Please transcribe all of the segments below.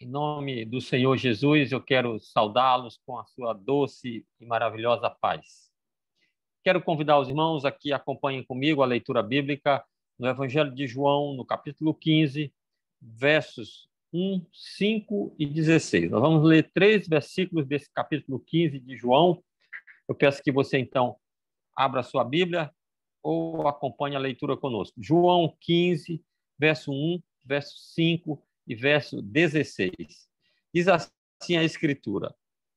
Em nome do Senhor Jesus, eu quero saudá-los com a sua doce e maravilhosa paz. Quero convidar os irmãos a que acompanhem comigo a leitura bíblica no Evangelho de João, no capítulo 15, versos 1, 5 e 16. Nós vamos ler 3 versículos desse capítulo 15 de João. Eu peço que você, então, abra a sua Bíblia ou acompanhe a leitura conosco. João 15, verso 1, verso 5 e verso 16. Diz assim a Escritura: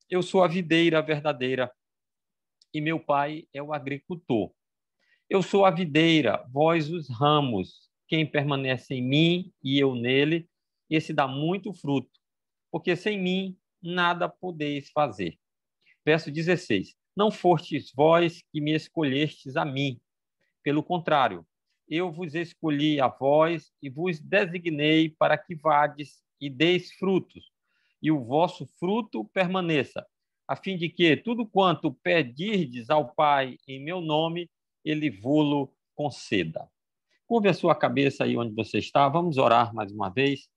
Eu sou a videira verdadeira e meu pai é o agricultor. Eu sou a videira, vós os ramos. Quem permanece em mim e eu nele, esse dá muito fruto, porque sem mim nada podeis fazer. Verso 16. Não fostes vós que me escolhestes a mim. Pelo contrário, eu vos escolhi a vós e vos designei para que vades e deis frutos, e o vosso fruto permaneça, a fim de que tudo quanto pedirdes ao Pai em meu nome, ele vô-lo conceda. Curve a sua cabeça aí onde você está. Vamos orar mais uma vez.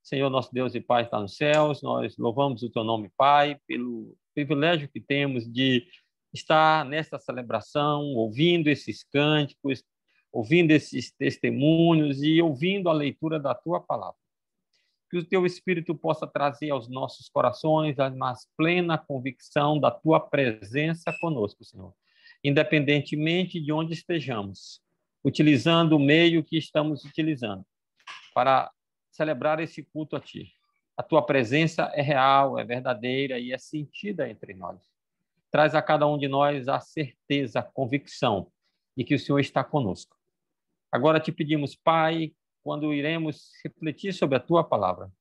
Senhor, nosso Deus e Pai está nos céus, nós louvamos o teu nome, Pai, pelo privilégio que temos de estar nesta celebração, ouvindo esses cânticos, ouvindo esses testemunhos e ouvindo a leitura da tua palavra. Que o teu Espírito possa trazer aos nossos corações a mais plena convicção da tua presença conosco, Senhor, independentemente de onde estejamos, utilizando o meio que estamos utilizando para celebrar esse culto a ti. A tua presença é real, é verdadeira e é sentida entre nós. Traz a cada um de nós a certeza, a convicção de que o Senhor está conosco. Agora te pedimos, Pai, quando iremos refletir sobre a tua palavra,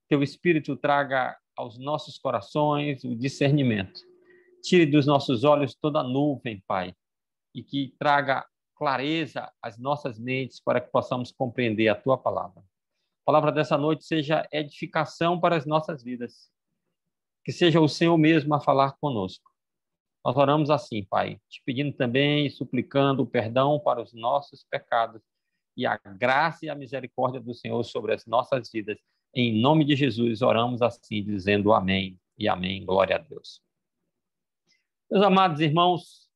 teu Espírito traga aos nossos corações o discernimento. Tire dos nossos olhos toda nuvem, Pai, e que traga clareza às nossas mentes para que possamos compreender a tua palavra. A palavra dessa noite seja edificação para as nossas vidas. Que seja o Senhor mesmo a falar conosco. Nós oramos assim, Pai, te pedindo também e suplicando o perdão para os nossos pecados e a graça e a misericórdia do Senhor sobre as nossas vidas. Em nome de Jesus, oramos assim, dizendo amém e amém. Glória a Deus. Meus amados irmãos,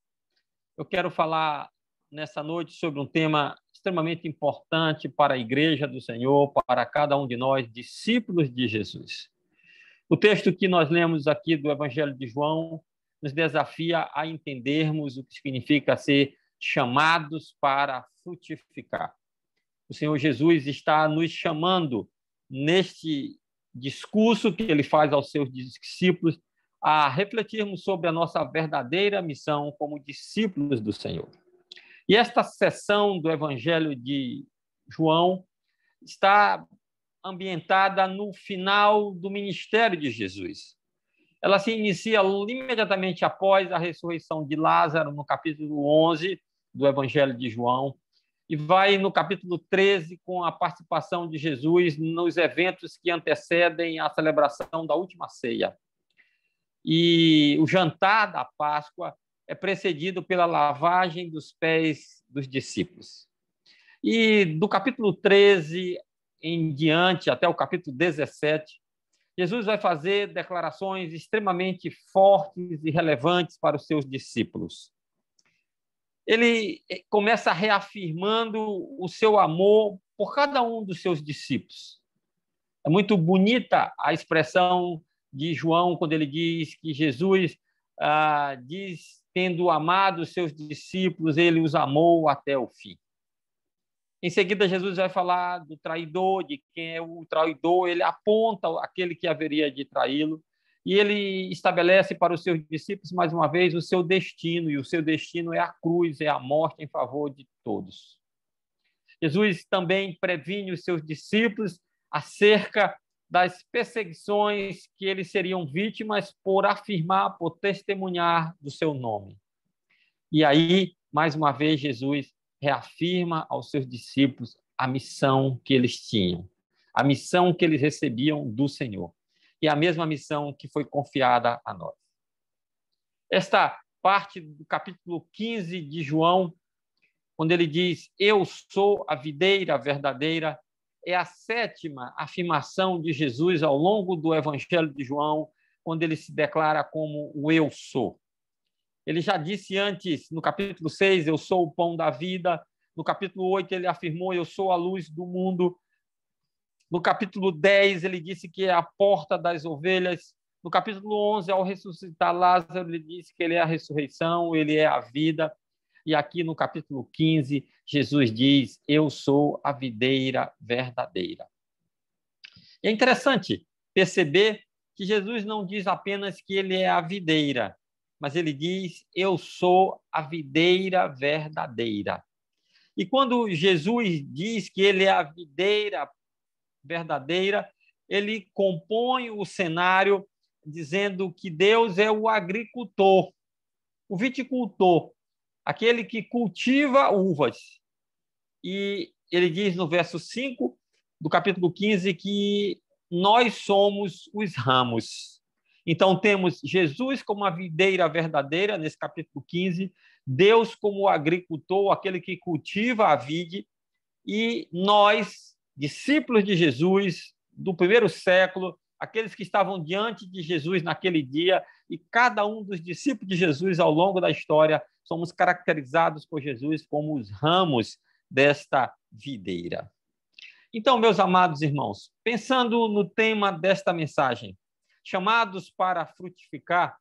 eu quero falar nessa noite sobre um tema extremamente importante para a Igreja do Senhor, para cada um de nós, discípulos de Jesus. O texto que nós lemos aqui do Evangelho de João nos desafia a entendermos o que significa ser chamados para frutificar. O Senhor Jesus está nos chamando, neste discurso que ele faz aos seus discípulos, a refletirmos sobre a nossa verdadeira missão como discípulos do Senhor. E esta seção do Evangelho de João está ambientada no final do ministério de Jesus. Ela se inicia imediatamente após a ressurreição de Lázaro, no capítulo 11 do Evangelho de João, e vai no capítulo 13 com a participação de Jesus nos eventos que antecedem a celebração da última ceia. E o jantar da Páscoa é precedido pela lavagem dos pés dos discípulos. E do capítulo 13 em diante, até o capítulo 17, Jesus vai fazer declarações extremamente fortes e relevantes para os seus discípulos. Ele começa reafirmando o seu amor por cada um dos seus discípulos. É muito bonita a expressão de João quando ele diz que Jesus diz, tendo amado os seus discípulos, ele os amou até o fim. Em seguida, Jesus vai falar do traidor, de quem é o traidor, ele aponta aquele que haveria de traí-lo, e ele estabelece para os seus discípulos, mais uma vez, o seu destino, e o seu destino é a cruz, é a morte em favor de todos. Jesus também previne os seus discípulos acerca das perseguições que eles seriam vítimas por afirmar, por testemunhar do seu nome. E aí, mais uma vez, Jesus reafirma aos seus discípulos a missão que eles tinham, a missão que eles recebiam do Senhor, e a mesma missão que foi confiada a nós. Esta parte do capítulo 15 de João, quando ele diz, eu sou a videira verdadeira, é a 7ª afirmação de Jesus ao longo do Evangelho de João, quando ele se declara como o Eu Sou. Ele já disse antes, no capítulo 6, eu sou o pão da vida. No capítulo 8, ele afirmou, eu sou a luz do mundo. No capítulo 10, ele disse que é a porta das ovelhas. No capítulo 11, ao ressuscitar Lázaro, ele disse que ele é a ressurreição, ele é a vida. E aqui no capítulo 15, Jesus diz, eu sou a videira verdadeira. E é interessante perceber que Jesus não diz apenas que ele é a videira, mas ele diz, eu sou a videira verdadeira. E quando Jesus diz que ele é a videira verdadeira, ele compõe o cenário dizendo que Deus é o agricultor, o viticultor, aquele que cultiva uvas. E ele diz no verso 5 do capítulo 15 que nós somos os ramos. Então, temos Jesus como a videira verdadeira, nesse capítulo 15, Deus como o agricultor, aquele que cultiva a vide, e nós, discípulos de Jesus, do primeiro século, aqueles que estavam diante de Jesus naquele dia, e cada um dos discípulos de Jesus ao longo da história, somos caracterizados por Jesus como os ramos desta videira. Então, meus amados irmãos, pensando no tema desta mensagem, chamados para frutificar,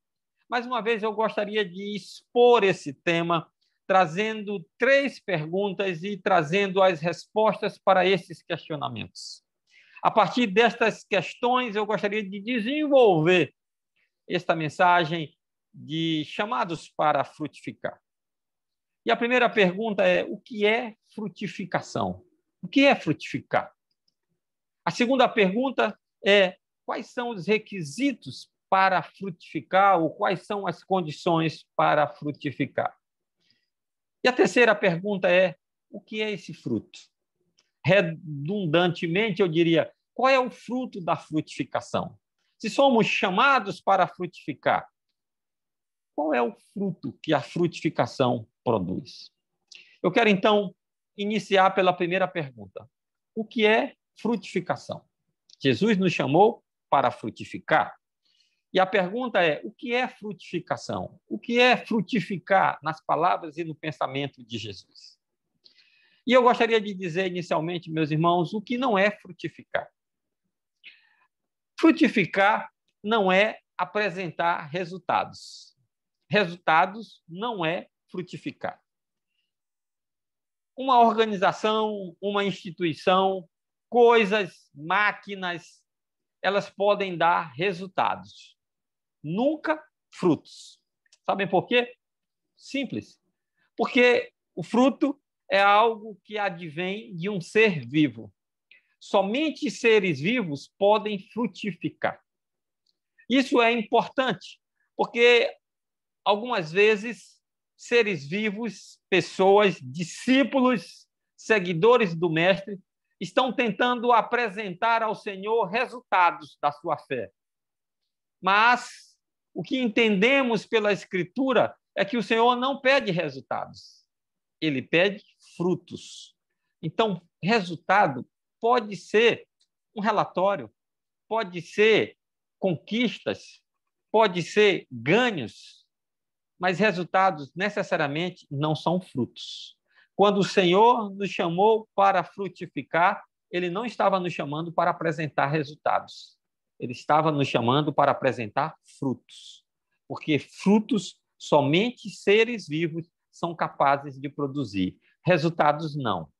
mais uma vez eu gostaria de expor esse tema, trazendo 3 perguntas e trazendo as respostas para esses questionamentos. A partir destas questões, eu gostaria de desenvolver esta mensagem de chamados para frutificar. E a primeira pergunta é, o que é frutificação? O que é frutificar? A segunda pergunta é, quais são os requisitos para frutificar ou quais são as condições para frutificar? E a terceira pergunta é, o que é esse fruto? Redundantemente, eu diria, qual é o fruto da frutificação? Se somos chamados para frutificar, qual é o fruto que a frutificação produz? Eu quero, então, iniciar pela primeira pergunta. O que é frutificação? Jesus nos chamou para frutificar. E a pergunta é, o que é frutificação? O que é frutificar nas palavras e no pensamento de Jesus? E eu gostaria de dizer inicialmente, meus irmãos, o que não é frutificar. Frutificar não é apresentar resultados. Resultados não é frutificar. Uma organização, uma instituição, coisas, máquinas, elas podem dar resultados, nunca frutos. Sabem por quê? Simples. Porque o fruto é algo que advém de um ser vivo. Somente seres vivos podem frutificar. Isso é importante, porque algumas vezes seres vivos, pessoas, discípulos, seguidores do Mestre, estão tentando apresentar ao Senhor resultados da sua fé. Mas o que entendemos pela Escritura é que o Senhor não pede resultados, ele pede frutos. Então, resultado pode ser um relatório, pode ser conquistas, pode ser ganhos, mas resultados necessariamente não são frutos. Quando o Senhor nos chamou para frutificar, ele não estava nos chamando para apresentar resultados. Ele estava nos chamando para apresentar frutos. Porque frutos somente seres vivos são capazes de produzir. Resultados não.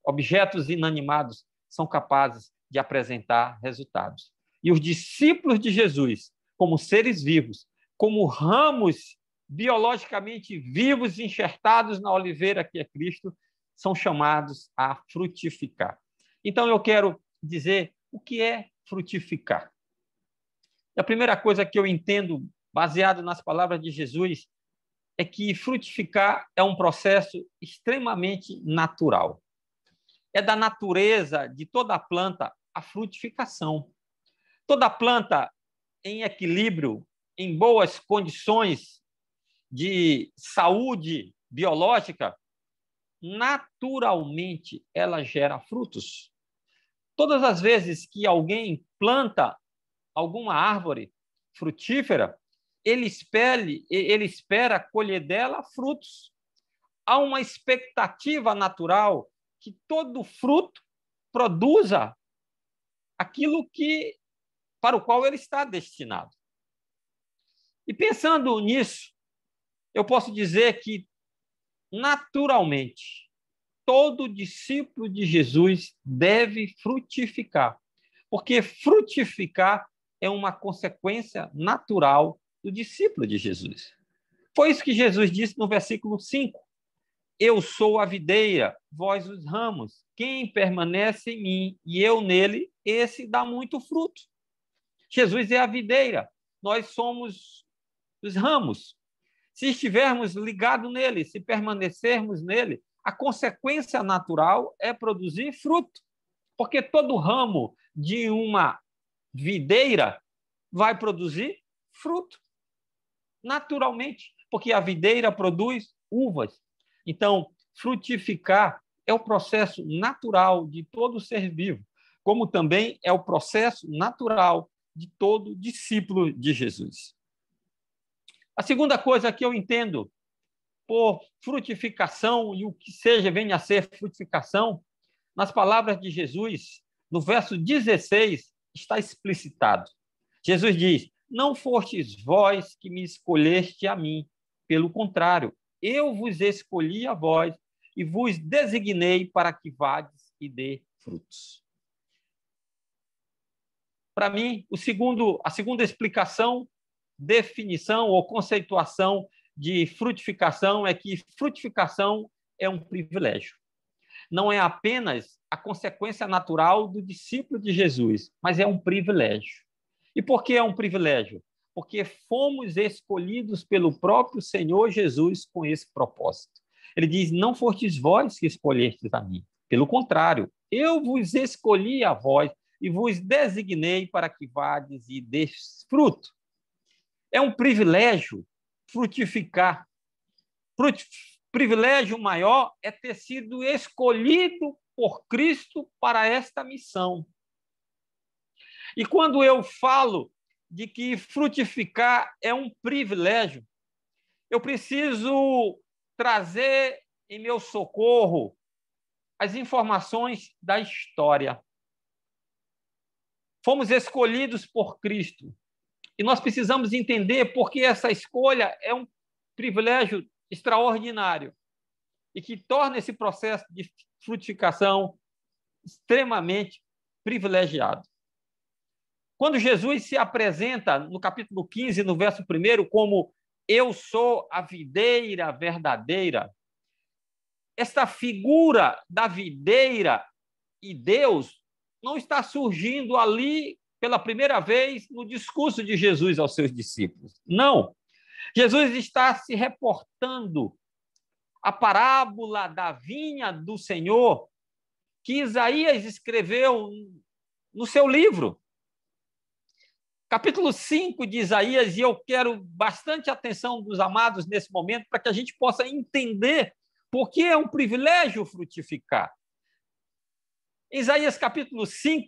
Objetos inanimados são capazes de apresentar resultados. E os discípulos de Jesus, como seres vivos, como ramos biologicamente vivos, enxertados na oliveira que é Cristo, são chamados a frutificar. Então, eu quero dizer o que é frutificar. A primeira coisa que eu entendo, baseado nas palavras de Jesus, é que frutificar é um processo extremamente natural. É da natureza de toda planta a frutificação. Toda planta em equilíbrio, em boas condições de saúde biológica, naturalmente ela gera frutos. Todas as vezes que alguém planta alguma árvore frutífera, ele espera colher dela frutos. Há uma expectativa natural que todo fruto produza aquilo para o qual ele está destinado. E pensando nisso, eu posso dizer que, naturalmente, todo discípulo de Jesus deve frutificar, porque frutificar é uma consequência natural do discípulo de Jesus. Foi isso que Jesus disse no versículo 5. Eu sou a videira, vós os ramos. Quem permanece em mim e eu nele, esse dá muito fruto. Jesus é a videira, nós somos os ramos. Se estivermos ligados nele, se permanecermos nele, a consequência natural é produzir fruto. Porque todo ramo de uma videira vai produzir fruto, naturalmente, porque a videira produz uvas. Então, frutificar é o processo natural de todo ser vivo, como também é o processo natural de todo discípulo de Jesus. A segunda coisa que eu entendo por frutificação, e o que seja venha a ser frutificação, nas palavras de Jesus, no verso 16, está explicitado. Jesus diz: não fostes vós que me escolheste a mim, pelo contrário, eu vos escolhi a vós e vos designei para que vades e dê frutos. Para mim, a segunda explicação, definição ou conceituação de frutificação é que frutificação é um privilégio. Não é apenas a consequência natural do discípulo de Jesus, mas é um privilégio. E por que é um privilégio? Porque fomos escolhidos pelo próprio Senhor Jesus com esse propósito. Ele diz: não fostes vós que escolhestes a mim. Pelo contrário, eu vos escolhi a vós e vos designei para que vades e deis fruto. É um privilégio frutificar. Privilégio maior é ter sido escolhido por Cristo para esta missão. E quando eu falo de que frutificar é um privilégio, eu preciso trazer em meu socorro as informações da história. Fomos escolhidos por Cristo. E nós precisamos entender por que essa escolha é um privilégio extraordinário e que torna esse processo de frutificação extremamente privilegiado. Quando Jesus se apresenta no capítulo 15, no verso 1, como eu sou a videira verdadeira, esta figura da videira e Deus não está surgindo ali pela primeira vez no discurso de Jesus aos seus discípulos. Não. Jesus está se reportando à parábola da vinha do Senhor que Isaías escreveu no seu livro. Capítulo 5 de Isaías, e eu quero bastante atenção dos amados nesse momento para que a gente possa entender por que é um privilégio frutificar. Em Isaías capítulo 5,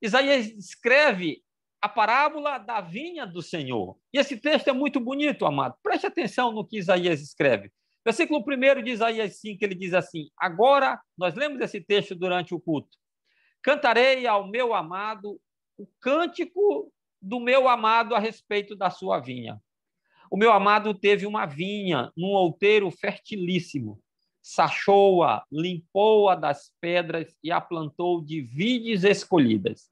Isaías escreve a parábola da vinha do Senhor. E esse texto é muito bonito, amado. Preste atenção no que Isaías escreve. Versículo 1 de Isaías 5, ele diz assim: agora, nós lemos esse texto durante o culto. Cantarei ao meu amado o cântico do meu amado a respeito da sua vinha. O meu amado teve uma vinha num outeiro fertilíssimo. Sachou-a, limpou-a das pedras e a plantou de vides escolhidas.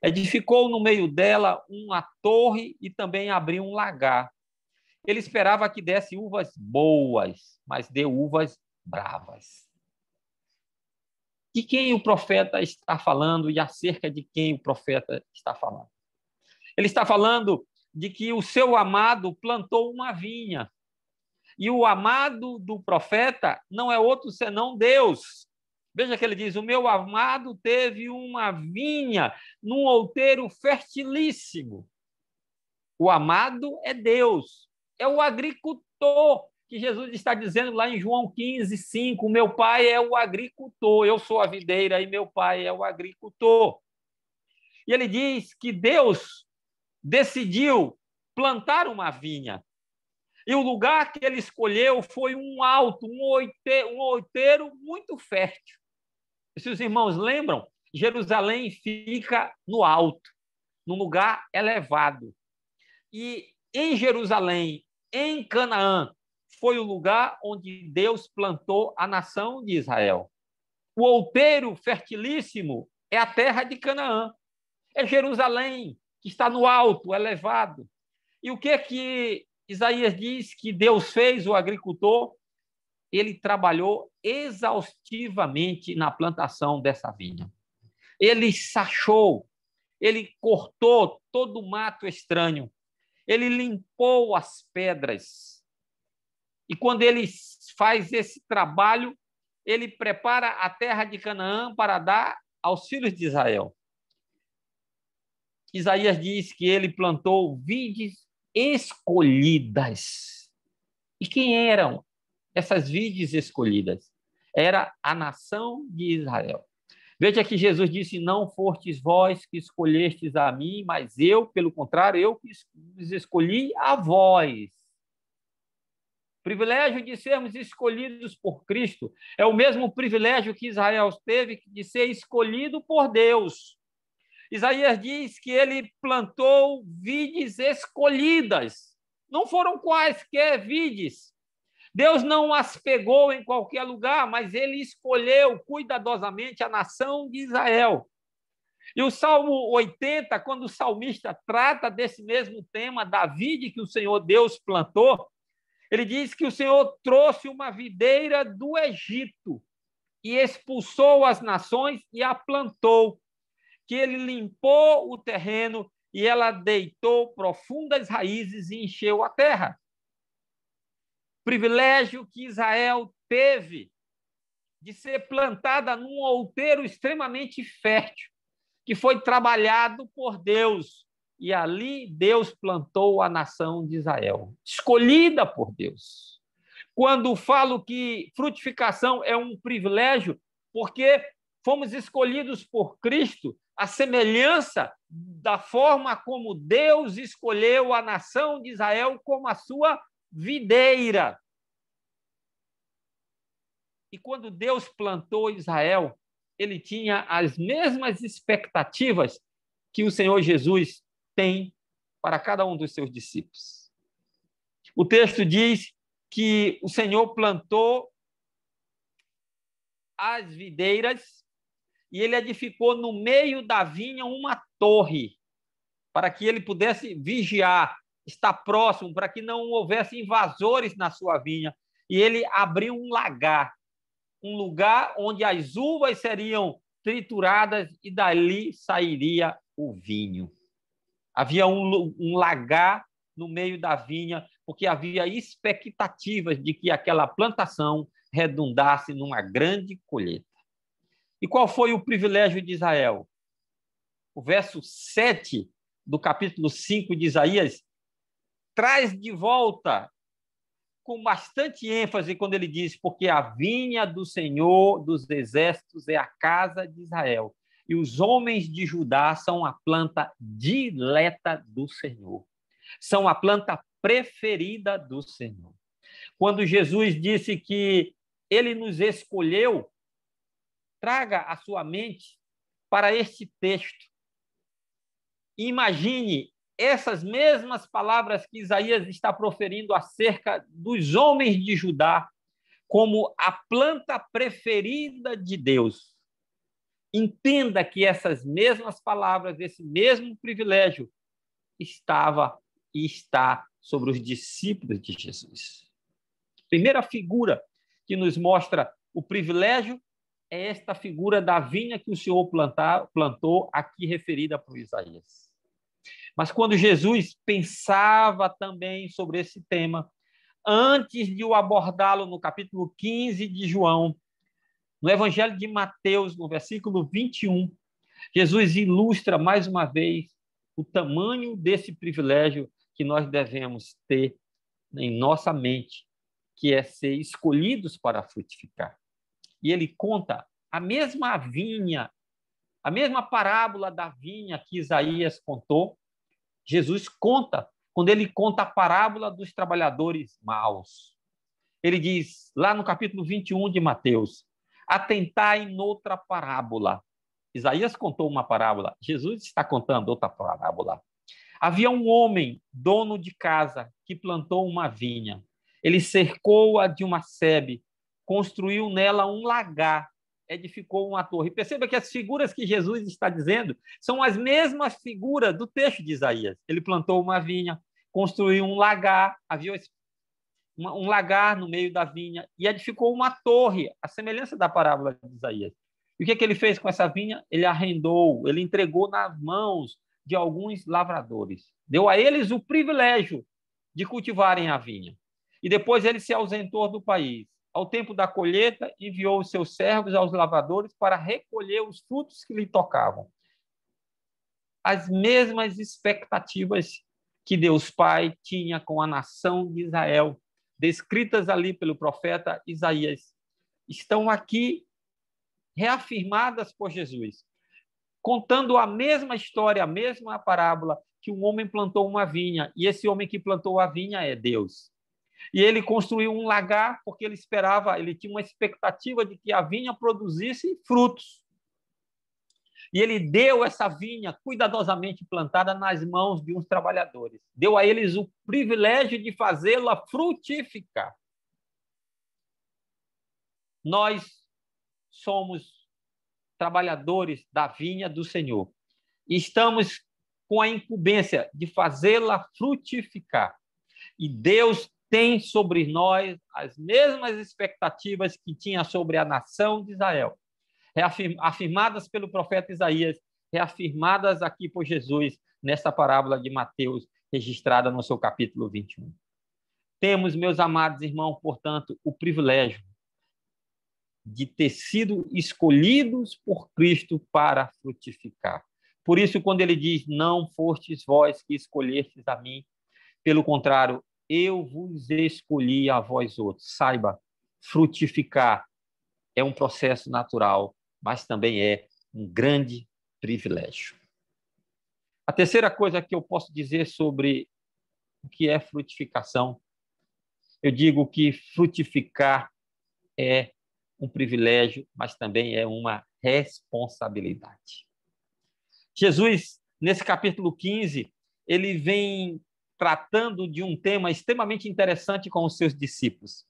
Edificou no meio dela uma torre e também abriu um lagar. Ele esperava que desse uvas boas, mas deu uvas bravas. De quem o profeta está falando e acerca de quem o profeta está falando? Ele está falando de que o seu amado plantou uma vinha. E o amado do profeta não é outro senão Deus. Veja que ele diz: o meu amado teve uma vinha num outeiro fertilíssimo. O amado é Deus, é o agricultor que Jesus está dizendo lá em João 15:5, meu pai é o agricultor, eu sou a videira e meu pai é o agricultor. E ele diz que Deus decidiu plantar uma vinha. E o lugar que ele escolheu foi um alto, um outeiro muito fértil. E se os irmãos lembram, Jerusalém fica no alto, num lugar elevado. E em Jerusalém, em Canaã, foi o lugar onde Deus plantou a nação de Israel. O outeiro fertilíssimo é a terra de Canaã. É Jerusalém, que está no alto, elevado. E o que Isaías diz que Deus fez, o agricultor? Ele trabalhou exaustivamente na plantação dessa vinha. Ele sachou, ele cortou todo o mato estranho, ele limpou as pedras. E quando ele faz esse trabalho, ele prepara a terra de Canaã para dar aos filhos de Israel. Isaías diz que ele plantou vides escolhidas. E quem eram essas vides escolhidas? Era a nação de Israel. Veja que Jesus disse, não fostes vós que escolhestes a mim, mas eu, pelo contrário, eu que escolhi a vós. O privilégio de sermos escolhidos por Cristo é o mesmo privilégio que Israel teve de ser escolhido por Deus. Isaías diz que ele plantou vides escolhidas. Não foram quaisquer vides. Deus não as pegou em qualquer lugar, mas ele escolheu cuidadosamente a nação de Israel. E o Salmo 80, quando o salmista trata desse mesmo tema, da vide que o Senhor Deus plantou, ele diz que o Senhor trouxe uma videira do Egito e expulsou as nações e a plantou, que ele limpou o terreno e ela deitou profundas raízes e encheu a terra. Privilégio que Israel teve de ser plantada num outeiro extremamente fértil, que foi trabalhado por Deus, e ali Deus plantou a nação de Israel, escolhida por Deus. Quando falo que frutificação é um privilégio, porque fomos escolhidos por Cristo, a semelhança da forma como Deus escolheu a nação de Israel como a sua videira. E quando Deus plantou Israel, ele tinha as mesmas expectativas que o Senhor Jesus tem para cada um dos seus discípulos. O texto diz que o Senhor plantou as videiras e ele edificou no meio da vinha uma torre para que ele pudesse vigiar, estar próximo, para que não houvesse invasores na sua vinha. E ele abriu um lagar, um lugar onde as uvas seriam trituradas e dali sairia o vinho. Havia um lagar no meio da vinha, porque havia expectativas de que aquela plantação redundasse numa grande colheita. E qual foi o privilégio de Israel? O verso 7 do capítulo 5 de Isaías traz de volta com bastante ênfase quando ele diz, porque a vinha do Senhor dos exércitos é a casa de Israel, e os homens de Judá são a planta dileta do Senhor, são a planta preferida do Senhor. Quando Jesus disse que ele nos escolheu, traga a sua mente para este texto. Imagine essas mesmas palavras que Isaías está proferindo acerca dos homens de Judá como a planta preferida de Deus. Entenda que essas mesmas palavras, esse mesmo privilégio estava e está sobre os discípulos de Jesus. Primeira figura que nos mostra o privilégio é esta figura da vinha que o Senhor plantou aqui referida por Isaías. Mas quando Jesus pensava também sobre esse tema, antes de o abordá-lo no capítulo 15 de João, no Evangelho de Mateus, no versículo 21, Jesus ilustra mais uma vez o tamanho desse privilégio que nós devemos ter em nossa mente, que é ser escolhidos para frutificar. E ele conta a mesma vinha, a mesma parábola da vinha que Isaías contou. Jesus conta, quando ele conta a parábola dos trabalhadores maus. Ele diz, lá no capítulo 21 de Mateus, atentai noutra parábola. Isaías contou uma parábola, Jesus está contando outra parábola. Havia um homem, dono de casa, que plantou uma vinha. Ele cercou-a de uma sebe, construiu nela um lagar, edificou uma torre. Perceba que as figuras que Jesus está dizendo são as mesmas figuras do texto de Isaías. Ele plantou uma vinha, construiu um lagar, havia um lagar no meio da vinha e edificou uma torre, a semelhança da parábola de Isaías. E o que ele fez com essa vinha? Ele arrendou, ele entregou nas mãos de alguns lavradores. Deu a eles o privilégio de cultivarem a vinha. E depois ele se ausentou do país. Ao tempo da colheita, enviou os seus servos aos lavradores para recolher os frutos que lhe tocavam. As mesmas expectativas que Deus Pai tinha com a nação de Israel, descritas ali pelo profeta Isaías, estão aqui reafirmadas por Jesus, contando a mesma história, a mesma parábola, que um homem plantou uma vinha, e esse homem que plantou a vinha é Deus. E ele construiu um lagar porque ele esperava, ele tinha uma expectativa de que a vinha produzisse frutos. E ele deu essa vinha cuidadosamente plantada nas mãos de uns trabalhadores. Deu a eles o privilégio de fazê-la frutificar. Nós somos trabalhadores da vinha do Senhor. E estamos com a incumbência de fazê-la frutificar. E Deus tem sobre nós as mesmas expectativas que tinha sobre a nação de Israel, afirmadas pelo profeta Isaías, reafirmadas aqui por Jesus nessa parábola de Mateus, registrada no seu capítulo 21. Temos, meus amados irmãos, portanto, o privilégio de ter sido escolhidos por Cristo para frutificar. Por isso, quando ele diz, não fostes vós que escolhestes a mim, pelo contrário, eu vos escolhi a vós outros. Saiba, frutificar é um processo natural, mas também é um grande privilégio. A terceira coisa que eu posso dizer sobre o que é frutificação, eu digo que frutificar é um privilégio, mas também é uma responsabilidade. Jesus, nesse capítulo 15, ele vem tratando de um tema extremamente interessante com os seus discípulos.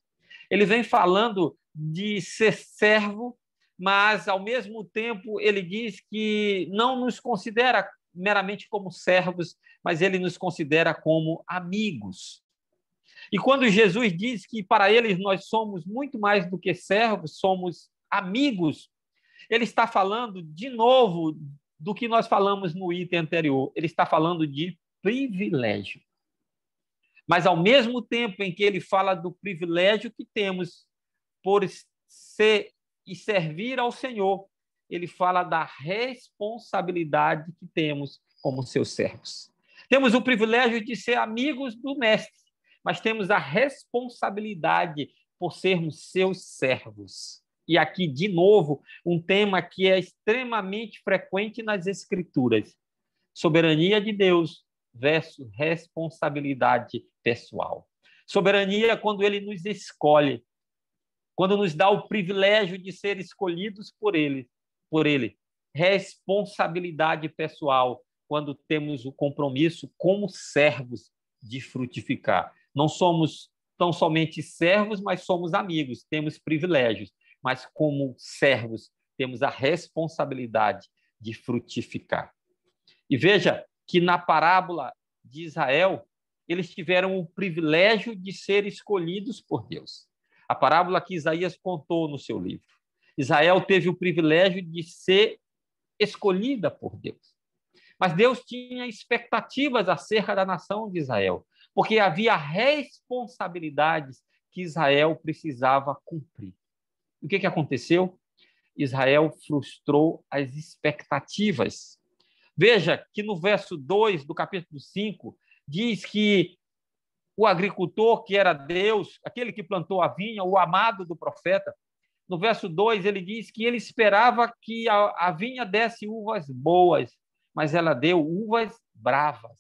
Ele vem falando de ser servo, mas, ao mesmo tempo, ele diz que não nos considera meramente como servos, mas ele nos considera como amigos. E quando Jesus diz que para eles nós somos muito mais do que servos, somos amigos, ele está falando de novo do que nós falamos no item anterior. Ele está falando de privilégio. Mas, ao mesmo tempo em que ele fala do privilégio que temos por ser e servir ao Senhor, ele fala da responsabilidade que temos como seus servos. Temos o privilégio de ser amigos do Mestre, mas temos a responsabilidade por sermos seus servos. E aqui, de novo, um tema que é extremamente frequente nas Escrituras: soberania de Deus versus responsabilidade pessoal. Soberania quando ele nos escolhe, quando nos dá o privilégio de ser escolhidos por ele. Responsabilidade pessoal quando temos o compromisso como servos de frutificar. Não somos tão somente servos, mas somos amigos, temos privilégios, mas como servos temos a responsabilidade de frutificar. E veja que na parábola de Israel, eles tiveram o privilégio de ser escolhidos por Deus. A parábola que Isaías contou no seu livro. Israel teve o privilégio de ser escolhida por Deus. Mas Deus tinha expectativas acerca da nação de Israel, porque havia responsabilidades que Israel precisava cumprir. O que aconteceu? Israel frustrou as expectativas. Veja que no verso 2 do capítulo 5, diz que o agricultor que era Deus, aquele que plantou a vinha, o amado do profeta. No verso 2, ele diz que ele esperava que a vinha desse uvas boas, mas ela deu uvas bravas.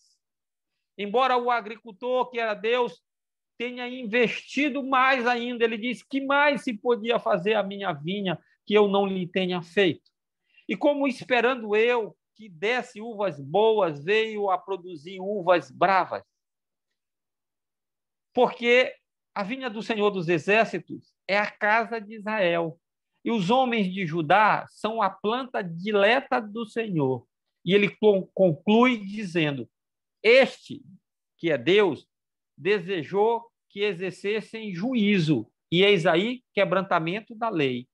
Embora o agricultor que era Deus tenha investido mais ainda, ele diz que mais se podia fazer a minha vinha que eu não lhe tenha feito. E como esperando eu que desse uvas boas, veio a produzir uvas bravas. Porque a vinha do Senhor dos Exércitos é a casa de Israel. E os homens de Judá são a planta dileta do Senhor. E ele conclui dizendo: este, que é Deus, desejou que exercessem juízo, e eis aí quebrantamento da lei.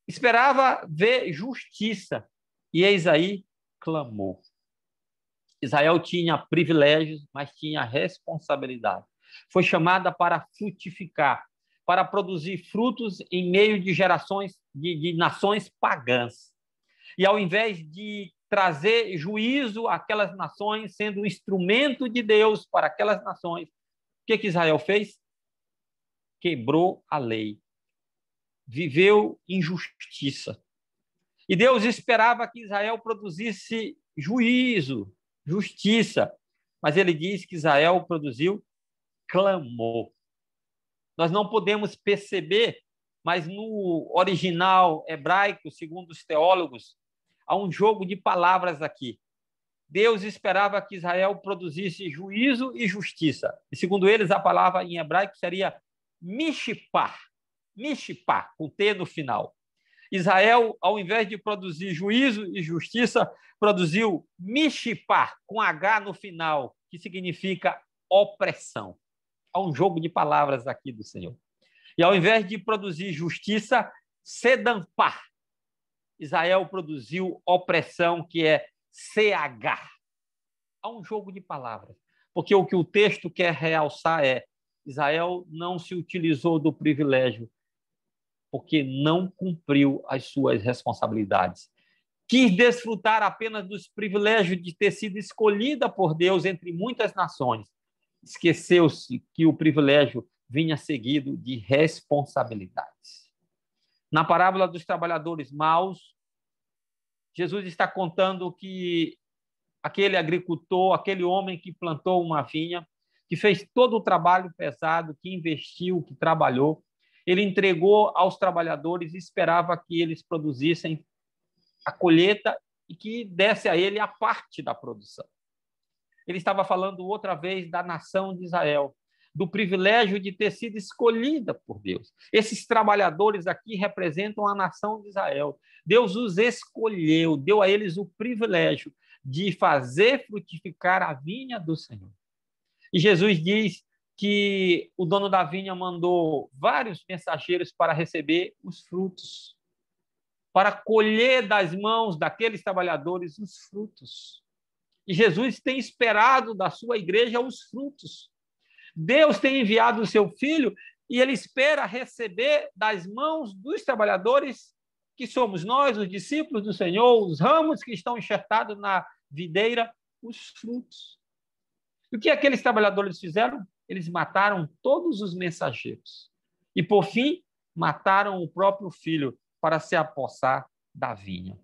Esperava ver justiça, e eis aí clamou. Israel tinha privilégios, mas tinha responsabilidade. Foi chamada para frutificar, para produzir frutos em meio de gerações, de nações pagãs. E ao invés de trazer juízo àquelas nações, sendo um instrumento de Deus para aquelas nações, o que Israel fez? Quebrou a lei. Viveu injustiça. E Deus esperava que Israel produzisse juízo, justiça. Mas ele diz que Israel produziu clamor. Nós não podemos perceber, mas no original hebraico, segundo os teólogos, há um jogo de palavras aqui. Deus esperava que Israel produzisse juízo e justiça. E segundo eles, a palavra em hebraico seria mishpah, mishpah, com T no final. Israel, ao invés de produzir juízo e justiça, produziu mishpah, com H no final, que significa opressão. Há um jogo de palavras aqui do Senhor. E ao invés de produzir justiça, sedampah. Israel produziu opressão, que é CH. Há um jogo de palavras. Porque o que o texto quer realçar é: Israel não se utilizou do privilégio, porque não cumpriu as suas responsabilidades. Quis desfrutar apenas dos privilégios de ter sido escolhida por Deus entre muitas nações. Esqueceu-se que o privilégio vinha seguido de responsabilidades. Na parábola dos trabalhadores maus, Jesus está contando que aquele agricultor, aquele homem que plantou uma vinha, que fez todo o trabalho pesado, que investiu, que trabalhou, ele entregou aos trabalhadores e esperava que eles produzissem a colheita e que desse a ele a parte da produção. Ele estava falando outra vez da nação de Israel, do privilégio de ter sido escolhida por Deus. Esses trabalhadores aqui representam a nação de Israel. Deus os escolheu, deu a eles o privilégio de fazer frutificar a vinha do Senhor. E Jesus diz que o dono da vinha mandou vários mensageiros para receber os frutos, para colher das mãos daqueles trabalhadores os frutos. E Jesus tem esperado da sua igreja os frutos. Deus tem enviado o seu Filho e ele espera receber das mãos dos trabalhadores, que somos nós, os discípulos do Senhor, os ramos que estão enxertados na videira, os frutos. E o que aqueles trabalhadores fizeram? Eles mataram todos os mensageiros. E, por fim, mataram o próprio filho para se apossar da vinha.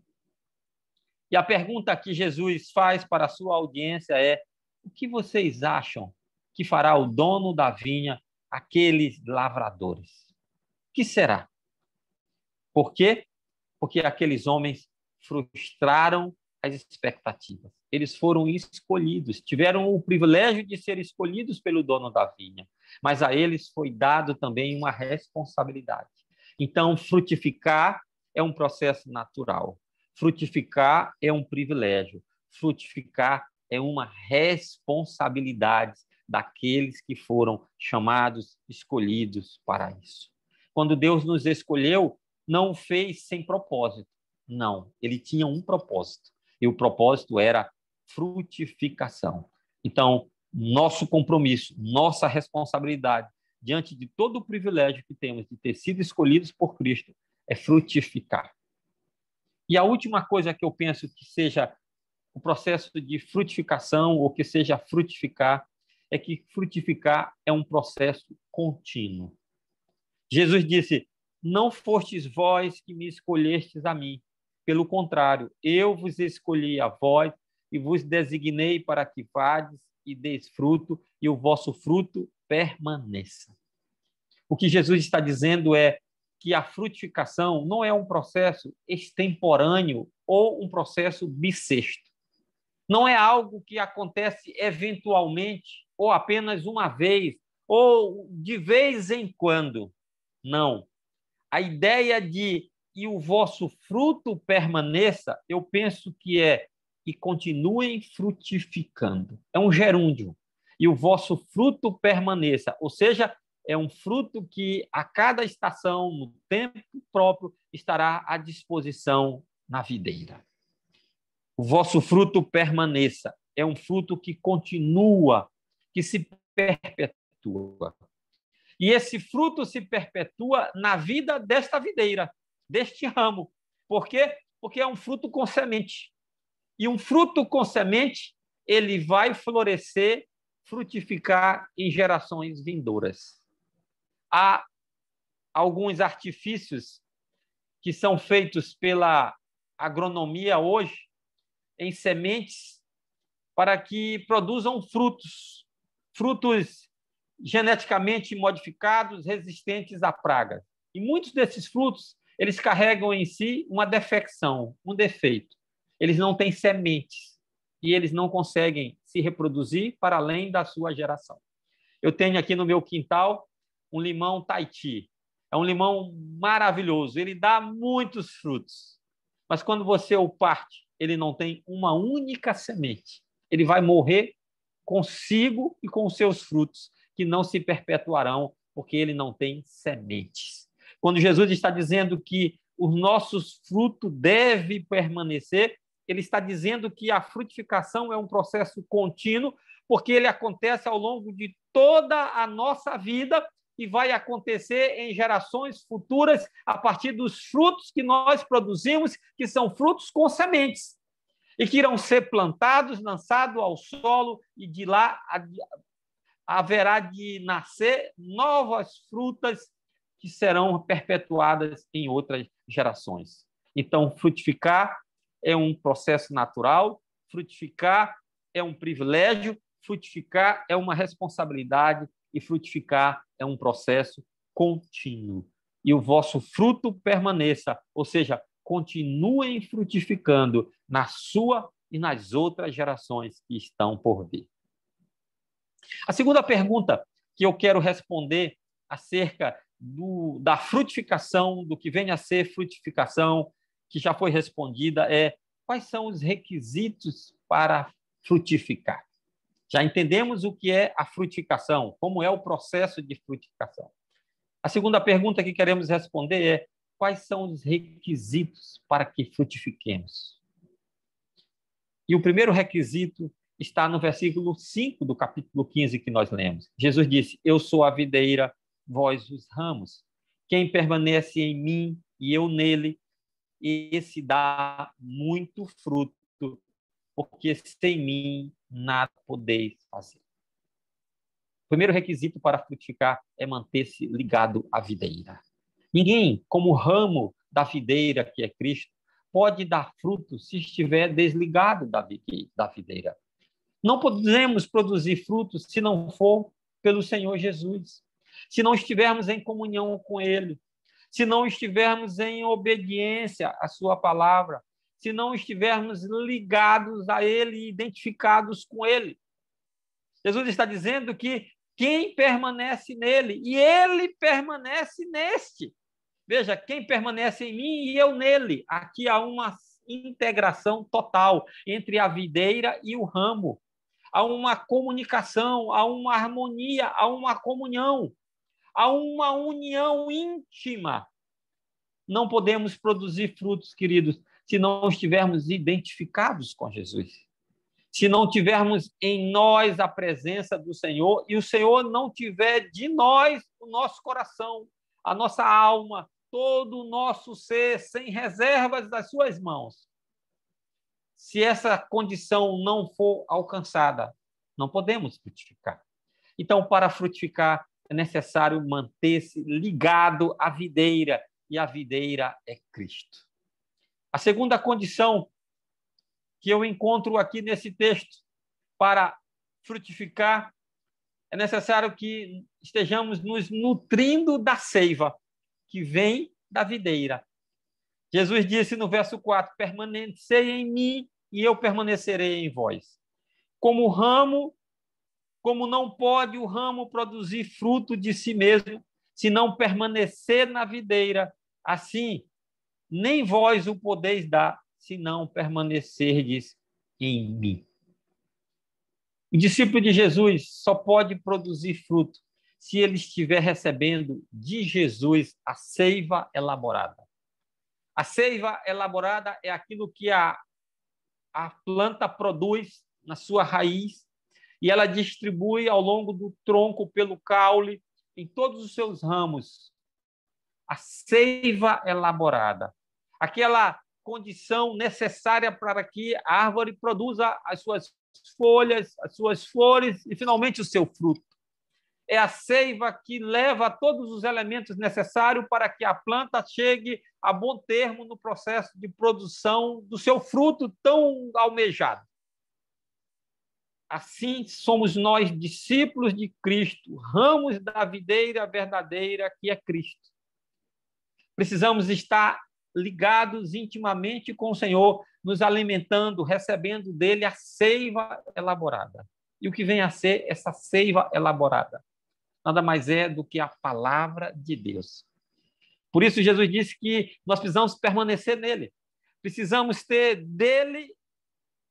E a pergunta que Jesus faz para a sua audiência é: o que vocês acham que fará o dono da vinha, aqueles lavradores? O que será? Por quê? Porque aqueles homens frustraram as expectativas. Eles foram escolhidos, tiveram o privilégio de ser escolhidos pelo dono da vinha, mas a eles foi dado também uma responsabilidade. Então, frutificar é um processo natural. Frutificar é um privilégio. Frutificar é uma responsabilidade daqueles que foram chamados, escolhidos para isso. Quando Deus nos escolheu, não o fez sem propósito. Não, ele tinha um propósito. E o propósito era frutificação. Então, nosso compromisso, nossa responsabilidade, diante de todo o privilégio que temos de ter sido escolhidos por Cristo, é frutificar. E a última coisa que eu penso que seja o processo de frutificação, ou que seja frutificar, é que frutificar é um processo contínuo. Jesus disse: não fostes vós que me escolhestes a mim. Pelo contrário, eu vos escolhi a vós e vos designei para que vades e deis fruto, e o vosso fruto permaneça. O que Jesus está dizendo é que a frutificação não é um processo extemporâneo ou um processo bissexto. Não é algo que acontece eventualmente, ou apenas uma vez, ou de vez em quando. Não. A ideia de e o vosso fruto permaneça, eu penso que é e continuem frutificando. É um gerúndio. E o vosso fruto permaneça, ou seja, é um fruto que a cada estação, no tempo próprio, estará à disposição na videira. O vosso fruto permaneça. É um fruto que continua, que se perpetua. E esse fruto se perpetua na vida desta videira, deste ramo. Por quê? Porque é um fruto com semente. E um fruto com semente, ele vai florescer, frutificar em gerações vindouras. Há alguns artifícios que são feitos pela agronomia hoje em sementes para que produzam frutos geneticamente modificados, resistentes à praga. E muitos desses frutos, eles carregam em si uma defecção, um defeito. Eles não têm sementes e eles não conseguem se reproduzir para além da sua geração. Eu tenho aqui no meu quintal um limão Tahiti. É um limão maravilhoso, ele dá muitos frutos. Mas quando você o parte, ele não tem uma única semente. Ele vai morrer consigo e com os seus frutos, que não se perpetuarão, porque ele não tem sementes. Quando Jesus está dizendo que os nossos frutos devem permanecer, ele está dizendo que a frutificação é um processo contínuo, porque ele acontece ao longo de toda a nossa vida e vai acontecer em gerações futuras a partir dos frutos que nós produzimos, que são frutos com sementes, e que irão ser plantados, lançados ao solo, e de lá haverá de nascer novas frutas que serão perpetuadas em outras gerações. Então, frutificar é um processo natural, frutificar é um privilégio, frutificar é uma responsabilidade e frutificar é um processo contínuo. E o vosso fruto permaneça, ou seja, continuem frutificando na sua e nas outras gerações que estão por vir. A segunda pergunta que eu quero responder acerca da frutificação, do que vem a ser frutificação, que já foi respondida, é: quais são os requisitos para frutificar? Já entendemos o que é a frutificação, como é o processo de frutificação. A segunda pergunta que queremos responder é: quais são os requisitos para que frutifiquemos? E o primeiro requisito está no versículo 5 do capítulo 15 que nós lemos. Jesus disse: eu sou a videira, vós os ramos. Quem permanece em mim e eu nele, esse dá muito fruto, porque sem mim nada podeis fazer. O primeiro requisito para frutificar é manter-se ligado à videira. Ninguém, como o ramo da videira, que é Cristo, pode dar fruto se estiver desligado da videira. Não podemos produzir frutos se não for pelo Senhor Jesus, se não estivermos em comunhão com Ele, se não estivermos em obediência à sua palavra, se não estivermos ligados a Ele e identificados com Ele. Jesus está dizendo que quem permanece nele, e Ele permanece neste. Veja, quem permanece em mim e eu nele. Aqui há uma integração total entre a videira e o ramo. Há uma comunicação, há uma harmonia, há uma comunhão, há uma união íntima. Não podemos produzir frutos, queridos, se não estivermos identificados com Jesus. Se não tivermos em nós a presença do Senhor e o Senhor não tiver de nós o nosso coração, a nossa alma, todo o nosso ser, sem reservas das suas mãos. Se essa condição não for alcançada, não podemos frutificar. Então, para frutificar, é necessário manter-se ligado à videira, e a videira é Cristo. A segunda condição que eu encontro aqui nesse texto para frutificar, é necessário que estejamos nos nutrindo da seiva que vem da videira. Jesus disse no verso 4, permanecei em mim e eu permanecerei em vós. Como não pode o ramo produzir fruto de si mesmo, se não permanecer na videira, assim, nem vós o podeis dar, se não permanecerdes em mim. O discípulo de Jesus só pode produzir fruto se ele estiver recebendo de Jesus a seiva elaborada. A seiva elaborada é aquilo que a planta produz na sua raiz e ela distribui ao longo do tronco, pelo caule, em todos os seus ramos. A seiva elaborada. Aquela condição necessária para que a árvore produza as suas folhas, as suas flores e, finalmente, o seu fruto. É a seiva que leva todos os elementos necessários para que a planta chegue a bom termo no processo de produção do seu fruto tão almejado. Assim somos nós, discípulos de Cristo, ramos da videira verdadeira que é Cristo. Precisamos estar ligados intimamente com o Senhor, nos alimentando, recebendo dele a seiva elaborada. E o que vem a ser essa seiva elaborada? Nada mais é do que a palavra de Deus. Por isso, Jesus disse que nós precisamos permanecer nele. Precisamos ter dele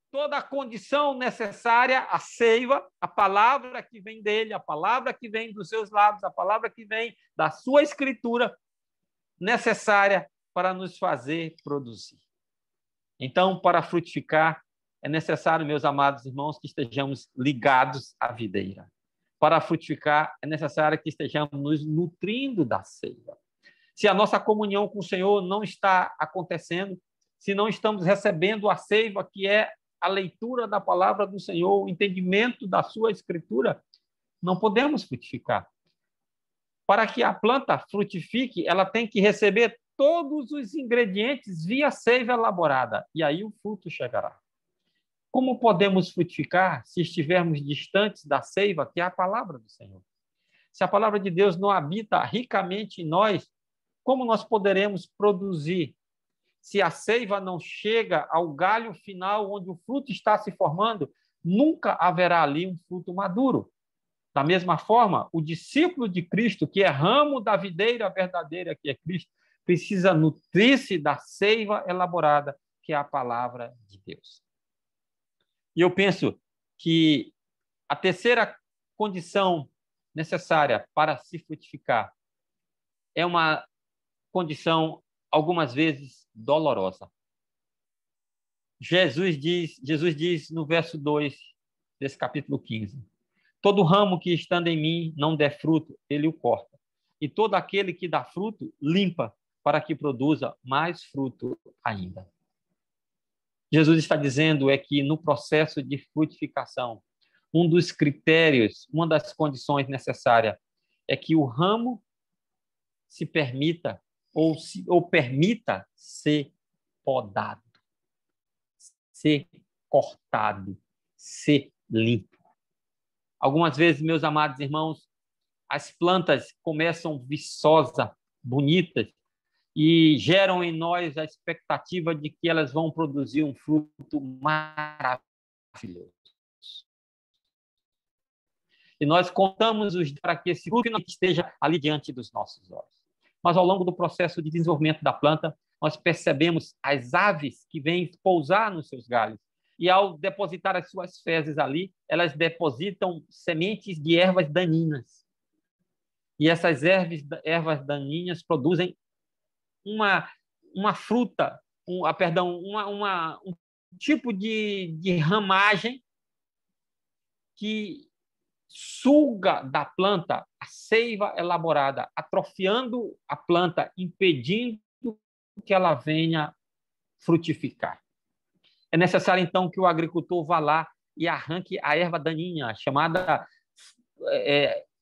toda a condição necessária, a seiva, a palavra que vem dele, a palavra que vem dos seus lábios, a palavra que vem da sua escritura, necessária para nos fazer produzir. Então, para frutificar, é necessário, meus amados irmãos, que estejamos ligados à videira. Para frutificar, é necessário que estejamos nos nutrindo da seiva. Se a nossa comunhão com o Senhor não está acontecendo, se não estamos recebendo a seiva, que é a leitura da palavra do Senhor, o entendimento da sua escritura, não podemos frutificar. Para que a planta frutifique, ela tem que receber todos os ingredientes via seiva elaborada, e aí o fruto chegará. Como podemos frutificar se estivermos distantes da seiva, que é a palavra do Senhor? Se a palavra de Deus não habita ricamente em nós, como nós poderemos produzir? Se a seiva não chega ao galho final, onde o fruto está se formando, nunca haverá ali um fruto maduro. Da mesma forma, o discípulo de Cristo, que é ramo da videira verdadeira, que é Cristo, precisa nutrir-se da seiva elaborada, que é a palavra de Deus. E eu penso que a terceira condição necessária para se frutificar é uma condição, algumas vezes, dolorosa. Jesus diz no verso 2 desse capítulo 15, todo ramo que estando em mim não der fruto, ele o corta. E todo aquele que dá fruto, limpa, para que produza mais fruto ainda. Jesus está dizendo é que no processo de frutificação, um dos critérios, uma das condições necessárias é que o ramo se permita ou permita ser podado, ser cortado, ser limpo. Algumas vezes, meus amados irmãos, as plantas começam viçosas, bonitas, e geram em nós a expectativa de que elas vão produzir um fruto maravilhoso. E nós contamos para que esse fruto esteja ali diante dos nossos olhos. Mas ao longo do processo de desenvolvimento da planta, nós percebemos as aves que vêm pousar nos seus galhos. E ao depositar as suas fezes ali, elas depositam sementes de ervas daninhas. E essas ervas daninhas produzem uma fruta, um tipo de ramagem que suga da planta a seiva elaborada, atrofiando a planta, impedindo que ela venha frutificar. É necessário, então, que o agricultor vá lá e arranque a erva daninha, chamada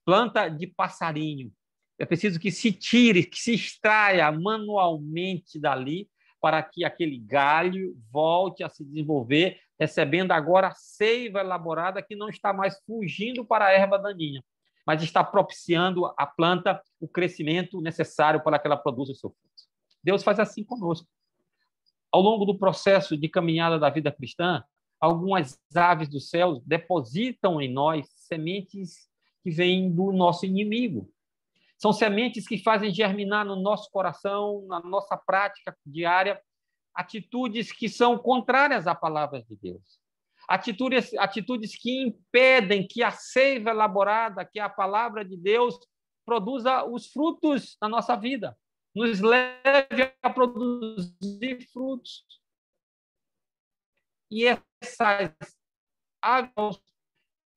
planta de passarinho. É preciso que se tire, que se extraia manualmente dali, para que aquele galho volte a se desenvolver, recebendo agora a seiva elaborada, que não está mais fugindo para a erva daninha, mas está propiciando à planta o crescimento necessário para que ela produza o seu fruto. Deus faz assim conosco. Ao longo do processo de caminhada da vida cristã, algumas aves do céu depositam em nós sementes que vêm do nosso inimigo. São sementes que fazem germinar no nosso coração, na nossa prática diária, atitudes que são contrárias à palavra de Deus. Atitudes que impedem que a seiva elaborada, que a palavra de Deus, produza os frutos na nossa vida, nos leve a produzir frutos. E essas águas,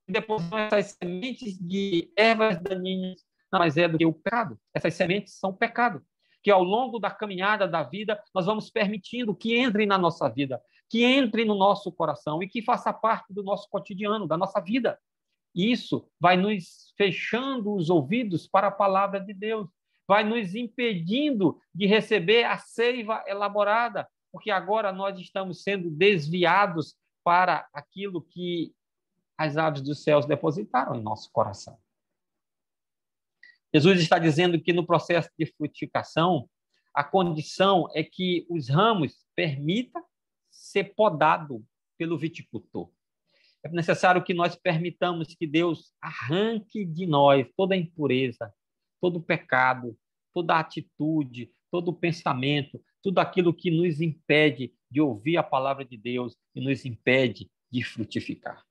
depois essas sementes de ervas daninhas, não mais é do que o pecado. Essas sementes são pecado, que ao longo da caminhada da vida nós vamos permitindo que entrem na nossa vida, que entrem no nosso coração e que faça parte do nosso cotidiano, da nossa vida. E isso vai nos fechando os ouvidos para a palavra de Deus, vai nos impedindo de receber a seiva elaborada, porque agora nós estamos sendo desviados para aquilo que as aves dos céus depositaram em nosso coração. Jesus está dizendo que no processo de frutificação, a condição é que os ramos permitam ser podados pelo viticultor. É necessário que nós permitamos que Deus arranque de nós toda a impureza, todo o pecado, toda a atitude, todo o pensamento, tudo aquilo que nos impede de ouvir a palavra de Deus e nos impede de frutificar.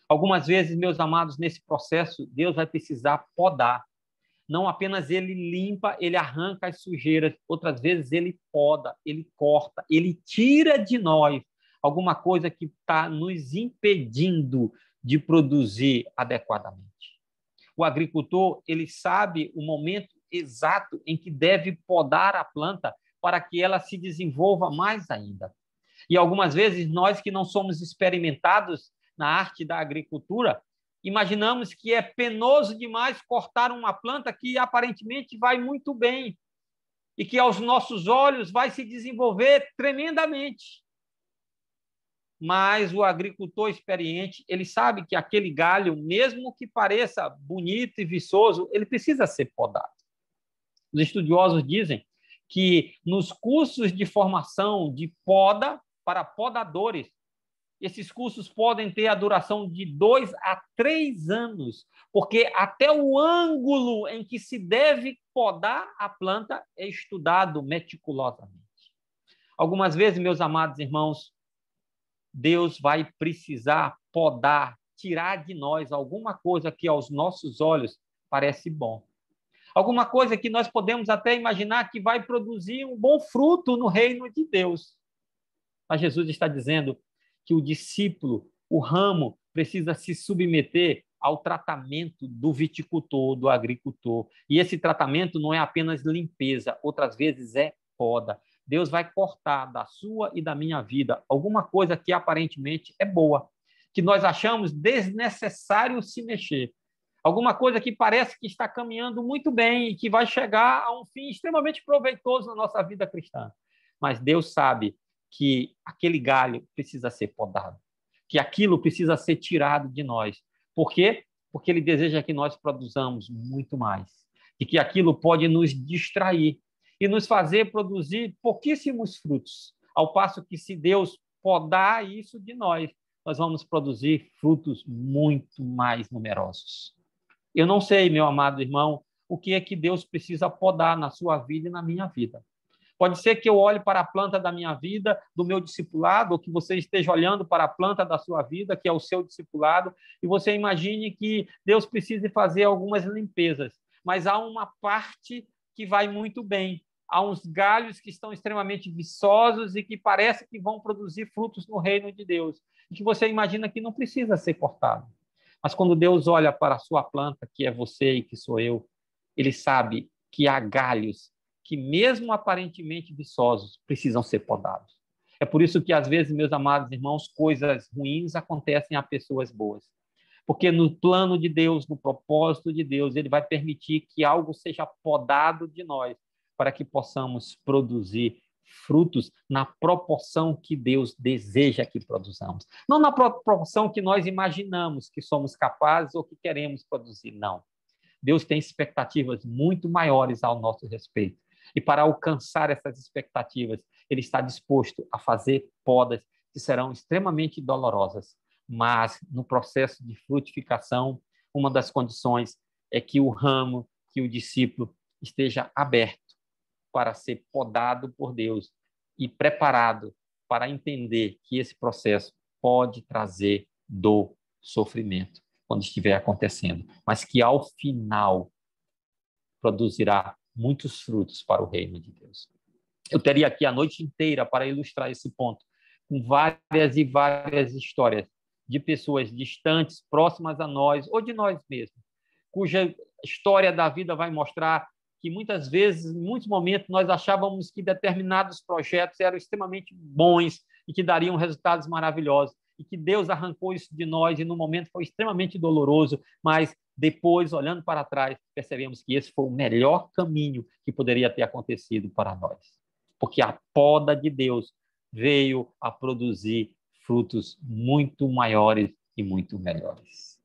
Algumas vezes, meus amados, nesse processo, Deus vai precisar podar. Não apenas ele limpa, ele arranca as sujeiras, outras vezes ele poda, ele corta, ele tira de nós alguma coisa que está nos impedindo de produzir adequadamente. O agricultor, ele sabe o momento exato em que deve podar a planta para que ela se desenvolva mais ainda. E algumas vezes nós que não somos experimentados na arte da agricultura, imaginamos que é penoso demais cortar uma planta que aparentemente vai muito bem e que aos nossos olhos vai se desenvolver tremendamente. Mas o agricultor experiente, ele sabe que aquele galho, mesmo que pareça bonito e viçoso, ele precisa ser podado. Os estudiosos dizem que nos cursos de formação de poda para podadores, esses cursos podem ter a duração de 2 a 3 anos, porque até o ângulo em que se deve podar a planta é estudado meticulosamente. Algumas vezes, meus amados irmãos, Deus vai precisar podar, tirar de nós alguma coisa que aos nossos olhos parece bom. Alguma coisa que nós podemos até imaginar que vai produzir um bom fruto no reino de Deus. Mas Jesus está dizendo que o discípulo, o ramo, precisa se submeter ao tratamento do viticultor, do agricultor. E esse tratamento não é apenas limpeza, outras vezes é poda. Deus vai cortar da sua e da minha vida alguma coisa que aparentemente é boa, que nós achamos desnecessário se mexer. Alguma coisa que parece que está caminhando muito bem e que vai chegar a um fim extremamente proveitoso na nossa vida cristã. Mas Deus sabe que aquele galho precisa ser podado, que aquilo precisa ser tirado de nós. Por quê? Porque Ele deseja que nós produzamos muito mais e que aquilo pode nos distrair e nos fazer produzir pouquíssimos frutos, ao passo que, se Deus podar isso de nós, nós vamos produzir frutos muito mais numerosos. Eu não sei, meu amado irmão, o que é que Deus precisa podar na sua vida e na minha vida. Pode ser que eu olhe para a planta da minha vida, do meu discipulado, ou que você esteja olhando para a planta da sua vida, que é o seu discipulado, e você imagine que Deus precise fazer algumas limpezas. Mas há uma parte que vai muito bem. Há uns galhos que estão extremamente viçosos e que parece que vão produzir frutos no reino de Deus, e que você imagina que não precisa ser cortado. Mas quando Deus olha para a sua planta, que é você e que sou eu, Ele sabe que há galhos que, mesmo aparentemente viçosos, precisam ser podados. É por isso que, às vezes, meus amados irmãos, coisas ruins acontecem a pessoas boas. Porque no plano de Deus, no propósito de Deus, ele vai permitir que algo seja podado de nós, para que possamos produzir frutos na proporção que Deus deseja que produzamos. Não na proporção que nós imaginamos que somos capazes ou que queremos produzir, não. Deus tem expectativas muito maiores ao nosso respeito. E para alcançar essas expectativas, ele está disposto a fazer podas que serão extremamente dolorosas. Mas, no processo de frutificação, uma das condições é que o ramo, que o discípulo esteja aberto para ser podado por Deus e preparado para entender que esse processo pode trazer dor, sofrimento, quando estiver acontecendo, mas que ao final produzirá muitos frutos para o reino de Deus. Eu teria aqui a noite inteira para ilustrar esse ponto, com várias e várias histórias de pessoas distantes, próximas a nós, ou de nós mesmos, cuja história da vida vai mostrar que muitas vezes, em muitos momentos, nós achávamos que determinados projetos eram extremamente bons e que dariam resultados maravilhosos, e que Deus arrancou isso de nós, e no momento foi extremamente doloroso, mas depois, olhando para trás, percebemos que esse foi o melhor caminho que poderia ter acontecido para nós. Porque a poda de Deus veio a produzir frutos muito maiores e muito melhores.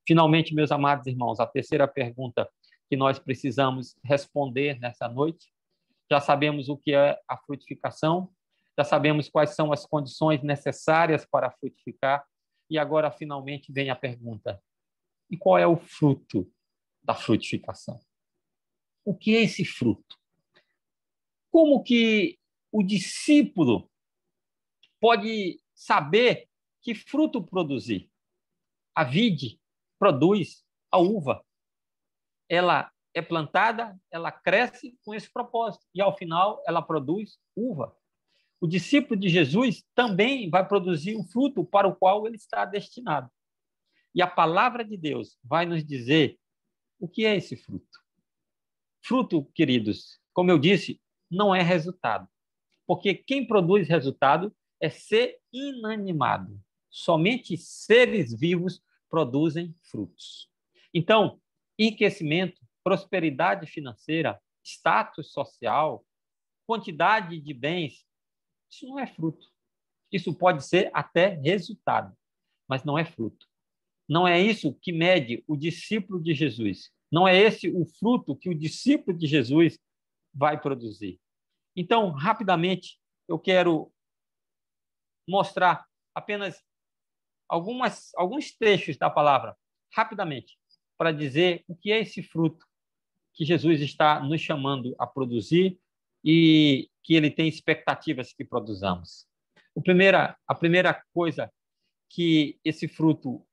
Finalmente, meus amados irmãos, a terceira pergunta que nós precisamos responder nessa noite. Já sabemos o que é a frutificação, já sabemos quais são as condições necessárias para frutificar, e agora, finalmente, vem a pergunta: e qual é o fruto da frutificação? O que é esse fruto? Como que o discípulo pode saber que fruto produzir? A vide produz a uva. Ela é plantada, ela cresce com esse propósito, e ao final ela produz uva. O discípulo de Jesus também vai produzir o fruto para o qual ele está destinado. E a palavra de Deus vai nos dizer o que é esse fruto. Fruto, queridos, como eu disse, não é resultado. Porque quem produz resultado é ser inanimado. Somente seres vivos produzem frutos. Então, enriquecimento, prosperidade financeira, status social, quantidade de bens, isso não é fruto. Isso pode ser até resultado, mas não é fruto. Não é isso que mede o discípulo de Jesus. Não é esse o fruto que o discípulo de Jesus vai produzir. Então, rapidamente, eu quero mostrar apenas alguns trechos da palavra, rapidamente, para dizer o que é esse fruto que Jesus está nos chamando a produzir e que ele tem expectativas que produzamos. A primeira coisa que esse fruto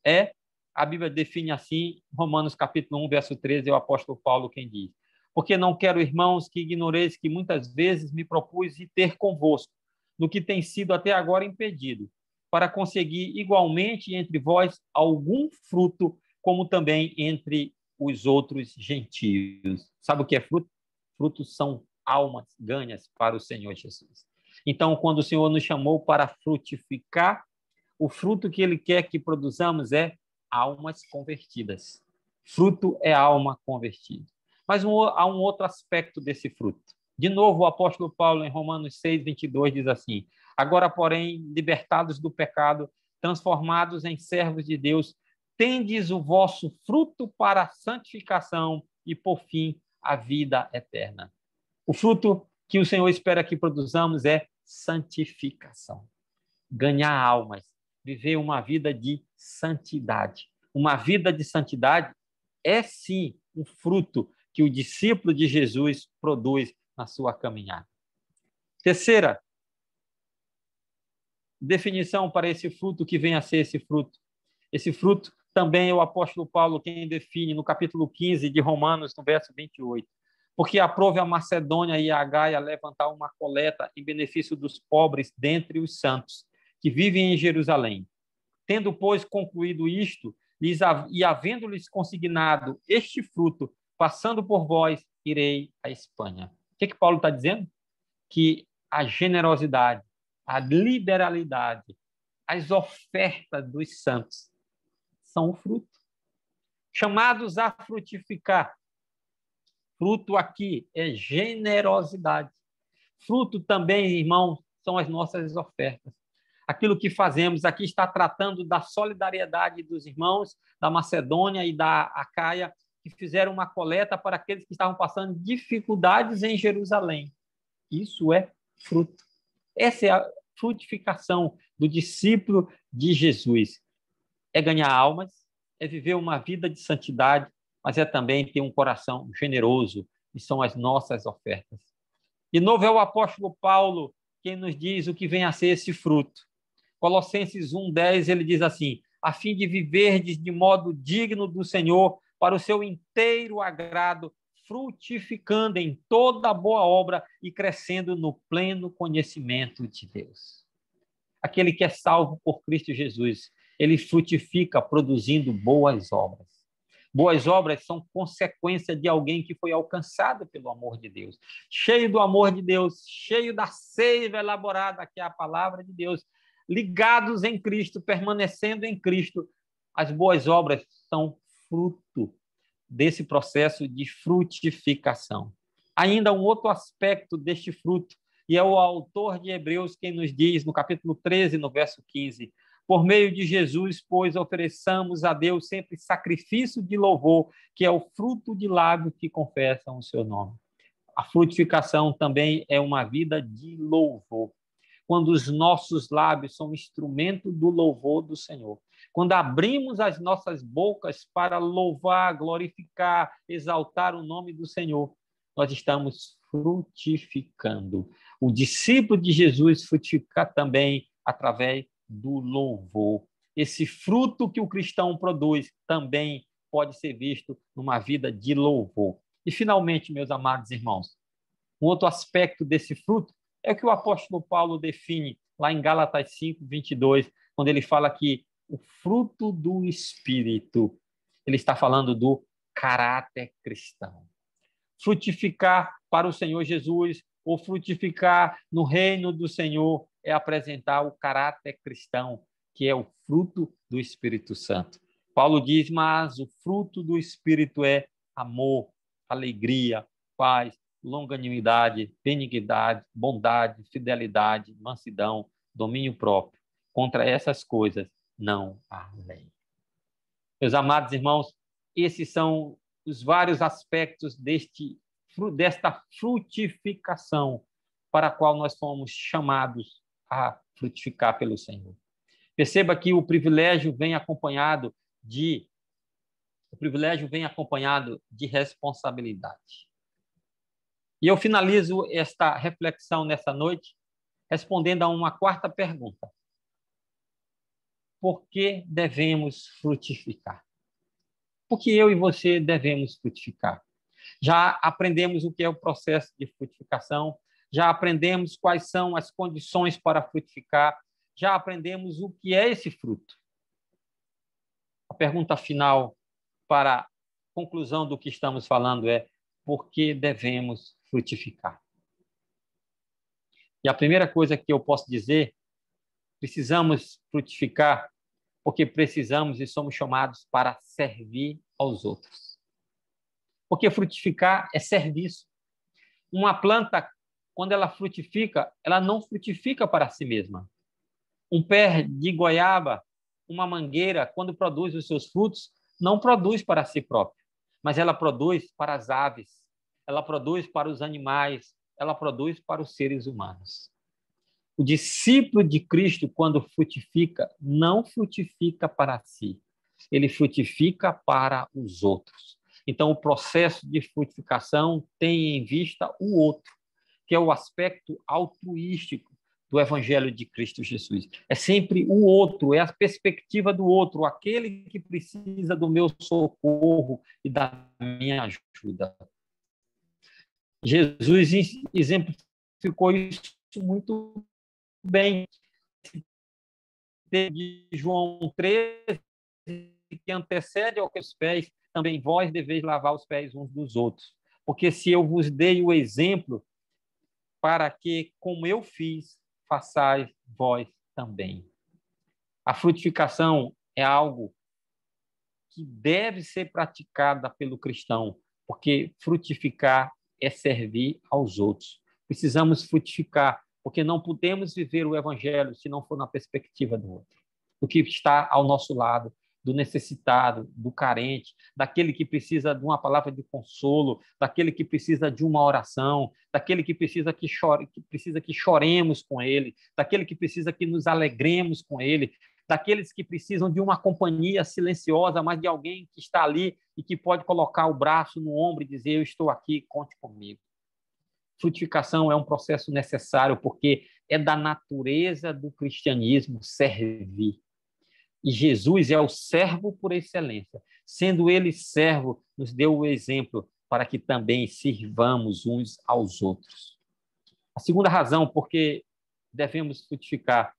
é, a Bíblia define assim, Romanos capítulo 1, verso 13, é o apóstolo Paulo quem diz: porque não quero, irmãos, que ignoreis que muitas vezes me propus ir ter convosco, no que tem sido até agora impedido, para conseguir igualmente entre vós algum fruto, como também entre os outros gentios. Sabe o que é fruto? Frutos são almas ganhas para o Senhor Jesus. Então, quando o Senhor nos chamou para frutificar, o fruto que ele quer que produzamos é almas convertidas. Fruto é alma convertida. Mas há um outro aspecto desse fruto. De novo, o apóstolo Paulo, em Romanos 6, 22, diz assim: agora, porém, libertados do pecado, transformados em servos de Deus, tendes o vosso fruto para a santificação e, por fim, a vida eterna. O fruto que o Senhor espera que produzamos é santificação. Ganhar almas, viver uma vida de santidade. Uma vida de santidade é, sim, um fruto que o discípulo de Jesus produz na sua caminhada. Terceira definição para esse fruto, que vem a ser esse fruto. Esse fruto também é o apóstolo Paulo quem define no capítulo 15 de Romanos, no verso 28. Porque aprove a Macedônia e a Gaia levantar uma coleta em benefício dos pobres dentre os santos, que vivem em Jerusalém. Tendo, pois, concluído isto, e havendo-lhes consignado este fruto, passando por vós, irei à Espanha. O que Paulo está dizendo? Que a generosidade, a liberalidade, as ofertas dos santos são o fruto. Chamados a frutificar. Fruto aqui é generosidade. Fruto também, irmãos, são as nossas ofertas. Aquilo que fazemos aqui está tratando da solidariedade dos irmãos da Macedônia e da Acaia, que fizeram uma coleta para aqueles que estavam passando dificuldades em Jerusalém. Isso é fruto. Essa é a frutificação do discípulo de Jesus. É ganhar almas, é viver uma vida de santidade, mas é também ter um coração generoso, e são as nossas ofertas. De novo, é o apóstolo Paulo quem nos diz o que vem a ser esse fruto. Colossenses 1:10, ele diz assim: a fim de viverdes de modo digno do Senhor, para o seu inteiro agrado, frutificando em toda boa obra e crescendo no pleno conhecimento de Deus. Aquele que é salvo por Cristo Jesus, ele frutifica produzindo boas obras. Boas obras são consequência de alguém que foi alcançado pelo amor de Deus, cheio do amor de Deus, cheio da seiva elaborada, que é a palavra de Deus, ligados em Cristo, permanecendo em Cristo. As boas obras são fruto desse processo de frutificação. Ainda um outro aspecto deste fruto, e é o autor de Hebreus quem nos diz, no capítulo 13, no verso 15, por meio de Jesus, pois, ofereçamos a Deus sempre sacrifício de louvor, que é o fruto de lábios que confessam o seu nome. A frutificação também é uma vida de louvor. Quando os nossos lábios são instrumento do louvor do Senhor. Quando abrimos as nossas bocas para louvar, glorificar, exaltar o nome do Senhor, nós estamos frutificando. O discípulo de Jesus frutifica também através do louvor. Esse fruto que o cristão produz também pode ser visto numa vida de louvor. E, finalmente, meus amados irmãos, um outro aspecto desse fruto é o que o apóstolo Paulo define lá em Gálatas 5:22, quando ele fala que o fruto do Espírito, ele está falando do caráter cristão. Frutificar para o Senhor Jesus, ou frutificar no reino do Senhor, é apresentar o caráter cristão, que é o fruto do Espírito Santo. Paulo diz, mas o fruto do Espírito é amor, alegria, paz, longanimidade, benignidade, bondade, fidelidade, mansidão, domínio próprio. Contra essas coisas não há lei. Meus amados irmãos, esses são os vários aspectos desta frutificação para a qual nós fomos chamados a frutificar pelo Senhor. Perceba que o privilégio vem acompanhado de responsabilidade. E eu finalizo esta reflexão nessa noite respondendo a uma quarta pergunta. Por que devemos frutificar? Por que eu e você devemos frutificar? Já aprendemos o que é o processo de frutificação, já aprendemos quais são as condições para frutificar, já aprendemos o que é esse fruto. A pergunta final para a conclusão do que estamos falando é: por que devemos frutificar? E a primeira coisa que eu posso dizer, precisamos frutificar porque precisamos e somos chamados para servir aos outros. Porque frutificar é serviço. Uma planta, quando ela frutifica, ela não frutifica para si mesma. Um pé de goiaba, uma mangueira, quando produz os seus frutos, não produz para si próprio, mas ela produz para as aves, ela produz para os animais, ela produz para os seres humanos. O discípulo de Cristo, quando frutifica, não frutifica para si, ele frutifica para os outros. Então, o processo de frutificação tem em vista o outro, que é o aspecto altruístico do Evangelho de Cristo Jesus. É sempre o outro, é a perspectiva do outro, aquele que precisa do meu socorro e da minha ajuda. Jesus exemplificou isso muito bem. De João 13, que antecede aos pés, também vós deveis lavar os pés uns dos outros. Porque se eu vos dei o exemplo, para que, como eu fiz, façais vós também. A frutificação é algo que deve ser praticada pelo cristão, porque frutificar é servir aos outros. Precisamos frutificar, porque não podemos viver o evangelho se não for na perspectiva do outro, do que está ao nosso lado, do necessitado, do carente, daquele que precisa de uma palavra de consolo, daquele que precisa de uma oração, daquele que precisa que choremos com ele, daquele que precisa que nos alegremos com ele, daqueles que precisam de uma companhia silenciosa, mas de alguém que está ali e que pode colocar o braço no ombro e dizer: eu estou aqui, conte comigo. Frutificação é um processo necessário, porque é da natureza do cristianismo servir. E Jesus é o servo por excelência. Sendo ele servo, nos deu o exemplo para que também sirvamos uns aos outros. A segunda razão por que devemos frutificar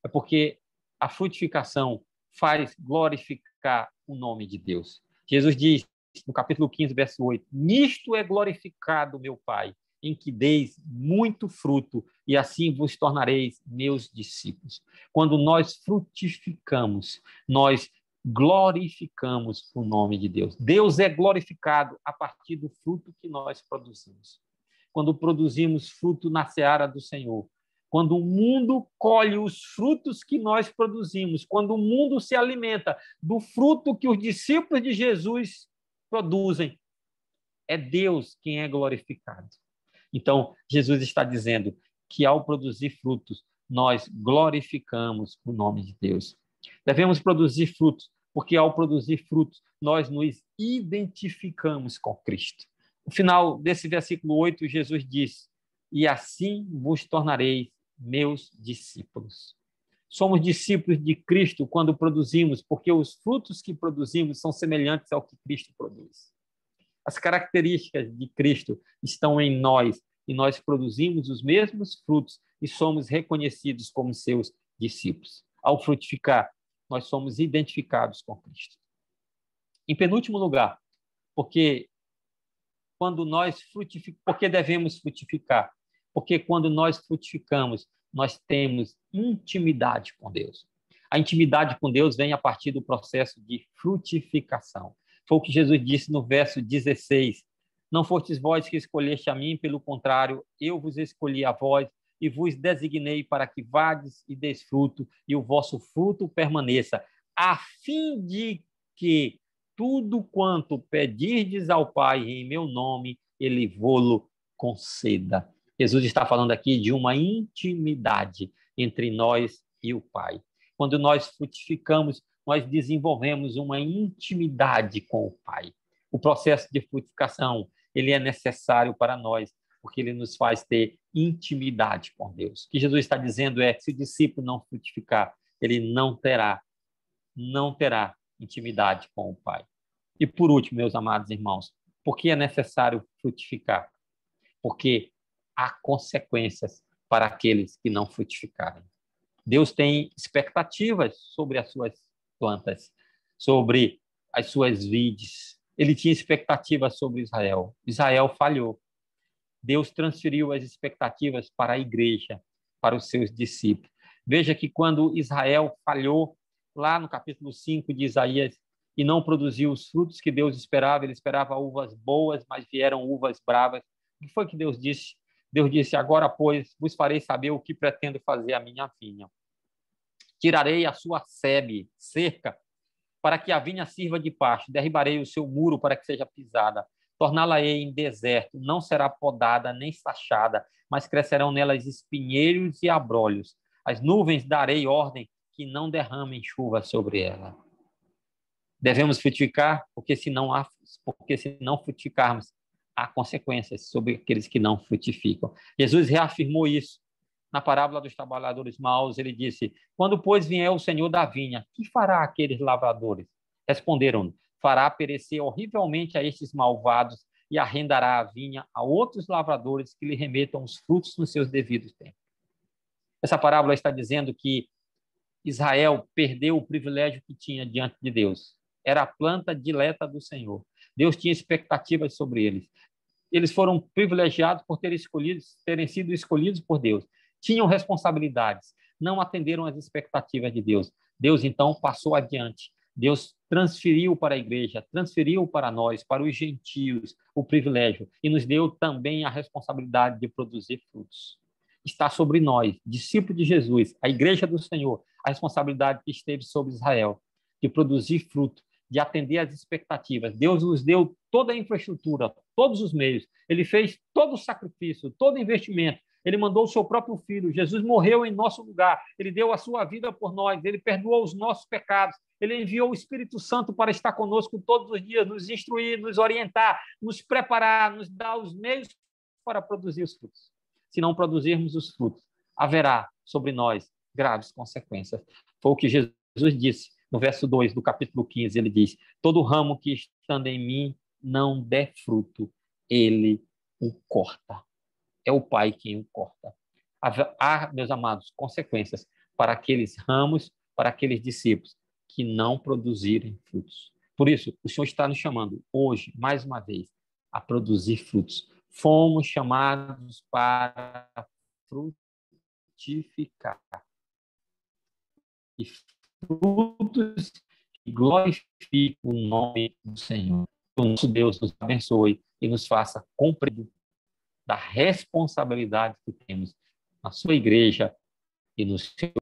é porque a frutificação faz glorificar o nome de Deus. Jesus diz, no capítulo 15, verso 8, nisto é glorificado meu Pai, em que deis muito fruto, e assim vos tornareis meus discípulos. Quando nós frutificamos, nós glorificamos o nome de Deus. Deus é glorificado a partir do fruto que nós produzimos. Quando produzimos fruto na seara do Senhor, quando o mundo colhe os frutos que nós produzimos, quando o mundo se alimenta do fruto que os discípulos de Jesus produzem, é Deus quem é glorificado. Então, Jesus está dizendo que, ao produzir frutos, nós glorificamos o nome de Deus. Devemos produzir frutos, porque, ao produzir frutos, nós nos identificamos com Cristo. No final desse versículo 8, Jesus diz, e assim vos tornareis meus discípulos. Somos discípulos de Cristo quando produzimos, porque os frutos que produzimos são semelhantes ao que Cristo produz. As características de Cristo estão em nós e nós produzimos os mesmos frutos e somos reconhecidos como seus discípulos. Ao frutificar, nós somos identificados com Cristo. Em penúltimo lugar, porque devemos frutificar? Porque quando nós frutificamos, nós temos intimidade com Deus. A intimidade com Deus vem a partir do processo de frutificação. Foi o que Jesus disse no verso 16. Não fostes vós que escolheste a mim, pelo contrário, eu vos escolhi a vós e vos designei para que vades e deis fruto, e o vosso fruto permaneça, a fim de que tudo quanto pedirdes ao Pai em meu nome, ele vô-lo conceda. Jesus está falando aqui de uma intimidade entre nós e o Pai. Quando nós frutificamos, nós desenvolvemos uma intimidade com o Pai. O processo de frutificação, ele é necessário para nós, porque ele nos faz ter intimidade com Deus. O que Jesus está dizendo é que se o discípulo não frutificar, ele não terá intimidade com o Pai. E por último, meus amados irmãos, por que é necessário frutificar? Porque há consequências para aqueles que não frutificarem. Deus tem expectativas sobre as suas plantas, sobre as suas vides. Ele tinha expectativas sobre Israel. Israel falhou. Deus transferiu as expectativas para a igreja, para os seus discípulos. Veja que quando Israel falhou, lá no capítulo 5 de Isaías, e não produziu os frutos que Deus esperava, ele esperava uvas boas, mas vieram uvas bravas. O que foi que Deus disse? Deus disse, agora, pois, vos farei saber o que pretendo fazer à minha vinha. Tirarei a sua sebe, cerca, para que a vinha sirva de pasto. Derribarei o seu muro para que seja pisada. Torná-la-ei em deserto. Não será podada nem sachada, mas crescerão nelas espinheiros e abrolhos. As nuvens darei ordem que não derramem chuva sobre ela. Devemos frutificar, porque se não frutificarmos, há consequências sobre aqueles que não frutificam. Jesus reafirmou isso na parábola dos trabalhadores maus. Ele disse, quando, pois, vier o Senhor da vinha, que fará aqueles lavradores? Responderam, fará perecer horrivelmente a estes malvados e arrendará a vinha a outros lavradores que lhe remetam os frutos nos seus devidos tempos. Essa parábola está dizendo que Israel perdeu o privilégio que tinha diante de Deus. Era a planta dileta do Senhor. Deus tinha expectativas sobre eles. Eles foram privilegiados por terem sido escolhidos por Deus. Tinham responsabilidades. Não atenderam às expectativas de Deus. Deus, então, passou adiante. Deus transferiu para a igreja, transferiu para nós, para os gentios, o privilégio e nos deu também a responsabilidade de produzir frutos. Está sobre nós, discípulos de Jesus, a igreja do Senhor, a responsabilidade que esteve sobre Israel, de produzir fruto, de atender às expectativas. Deus nos deu toda a infraestrutura, todos os meios. Ele fez todo o sacrifício, todo o investimento. Ele mandou o seu próprio filho. Jesus morreu em nosso lugar. Ele deu a sua vida por nós. Ele perdoou os nossos pecados. Ele enviou o Espírito Santo para estar conosco todos os dias, nos instruir, nos orientar, nos preparar, nos dar os meios para produzir os frutos. Se não produzirmos os frutos, haverá sobre nós graves consequências. Foi o que Jesus disse no verso 2 do capítulo 15. Ele diz: todo ramo que estando em mim não der fruto, ele o corta. É o Pai quem o corta. Há, meus amados, consequências para aqueles ramos, para aqueles discípulos que não produzirem frutos. Por isso, o Senhor está nos chamando hoje, mais uma vez, a produzir frutos. Fomos chamados para frutificar. E frutos que glorifiquem o nome do Senhor. Que o nosso Deus nos abençoe e nos faça compreender da responsabilidade que temos na sua igreja e no seu